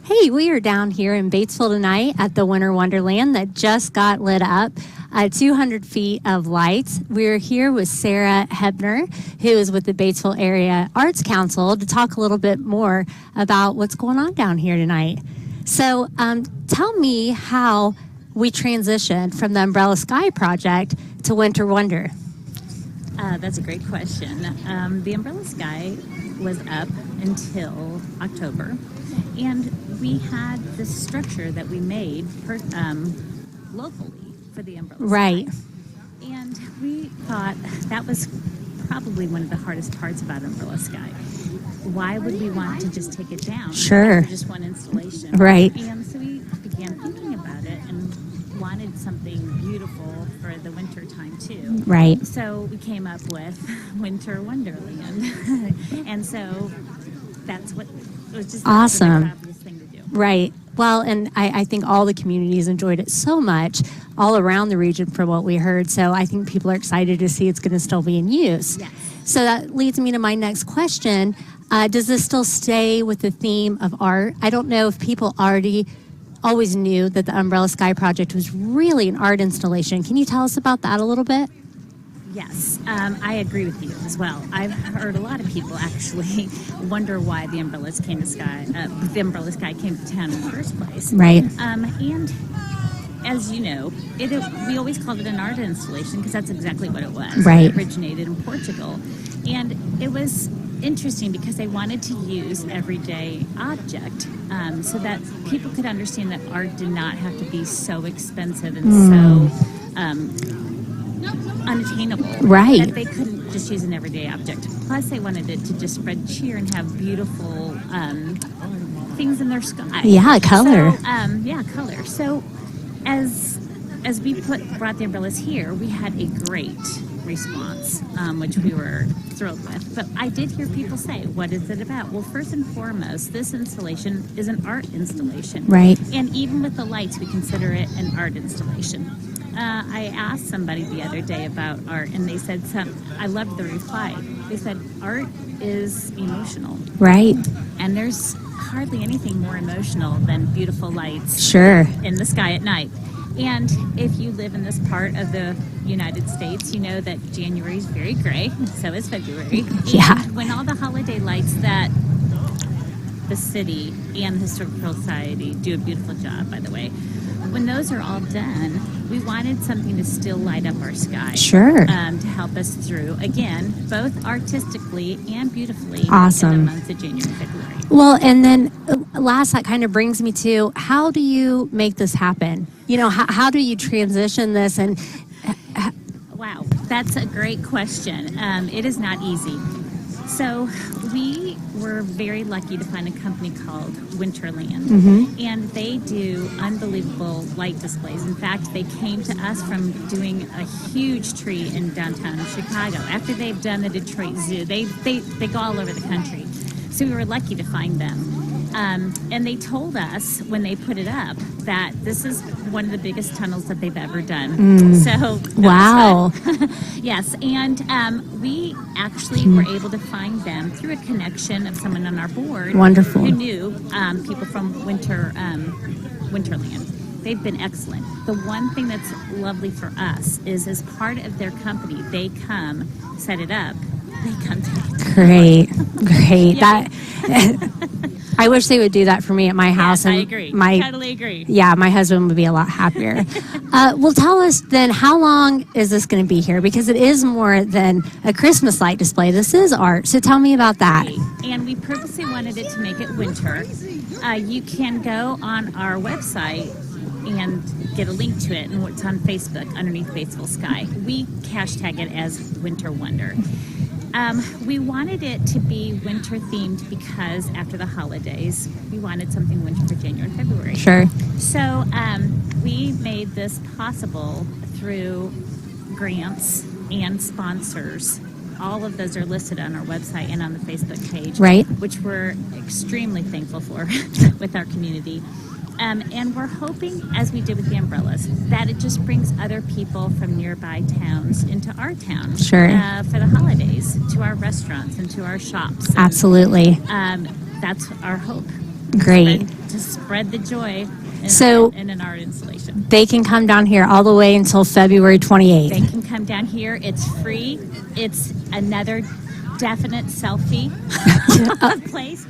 Hey, we are down here in Batesville tonight at the Winter Wonderland that just got lit up. 200 feet of lights. We're here with Sarah Hebner, who is with the Batesville Area Arts Council, to talk a little bit more about what's going on down here tonight. So tell me how we transitioned from the Umbrella Sky project to Winter Wonder. That's a great question. The Umbrella Sky was up until October, and we had this structure that we made locally for the Umbrella Right. Sky. And we thought that was probably one of the hardest parts about Umbrella Sky. Why would we want to just take it down Sure. after just one installation? Right. And so we began thinking about it and wanted something beautiful for the winter time too. Right. So we came up with Winter Wonderland. And so that's what it was just Awesome. the obvious thing to do. Right. Well, and I think all the communities enjoyed it so much all around the region from what we heard. So I think people are excited to see it's going to still be in use. Yes. So that leads me to my next question. Does this still stay with the theme of art? I don't know if people always knew that the Umbrella Sky project was really an art installation. Can you tell us about that a little bit? Yes, I agree with you as well. I've heard a lot of people actually wonder why the Umbrella Sky came to town in the first place. Right. And as you know, we always called it an art installation because that's exactly what it was. Right. It originated in Portugal, and it was interesting because they wanted to use everyday object so that people could understand that art did not have to be so expensive and so unattainable. Right. That they couldn't just use an everyday object. Plus, they wanted it to just spread cheer and have beautiful things in their sky. Yeah, color. So, color. So, as we brought the umbrellas here, we had a great response, which we were thrilled with. But I did hear people say, what is it about? Well, first and foremost, this installation is an art installation. Right. And even with the lights, we consider it an art installation. I asked somebody the other day about art, and they said, I loved the reply. They said, art is emotional. Right. And there's hardly anything more emotional than beautiful lights Sure. in the sky at night. And if you live in this part of the United States, you know that January is very gray, so is February. Yeah. And when all the holiday lights that the city and the Historical Society do a beautiful job, by the way, when those are all done, we wanted something to still light up our sky. Sure. To help us through, again, both artistically and beautifully Awesome. in the months of January and February. Well, and then last, that kind of brings me to, how do you make this happen? You know, how do you transition this? And Wow, that's a great question. It is not easy. So we were very lucky to find a company called Winterland, and they do unbelievable light displays. In fact, they came to us from doing a huge tree in downtown Chicago. After they've done the Detroit Zoo, they go all over the country. So we were lucky to find them. And they told us when they put it up that this is one of the biggest tunnels that they've ever done. So that wow. was fun. Yes, and we actually were able to find them through a connection of someone on our board. Wonderful. Who knew people from Winterland. They've been excellent. The one thing that's lovely for us is, as part of their company, they come set it up. They come to Great. Yeah. That I wish they would do that for me at my house. Yes, I and agree. My, Totally agree. Yeah, my husband would be a lot happier. Well, tell us then, how long is this going to be here? Because it is more than a Christmas light display. This is art. So tell me about that. And we purposely wanted it to make it winter. You can go on our website and get a link to it, and it's on Facebook underneath Batesville Sky. We hashtag it as Winter Wonder. We wanted it to be winter themed because after the holidays, we wanted something winter for January and February. Sure. So we made this possible through grants and sponsors. All of those are listed on our website and on the Facebook page, Right. which we're extremely thankful for with our community. And we're hoping, as we did with the umbrellas, that it just brings other people from nearby towns into our town Sure. For the holidays, to our restaurants and to our shops. Absolutely. That's our hope. Great. to spread the joy in an art installation. They can come down here all the way until February 28th. They can come down here. It's free. It's another definite selfie place.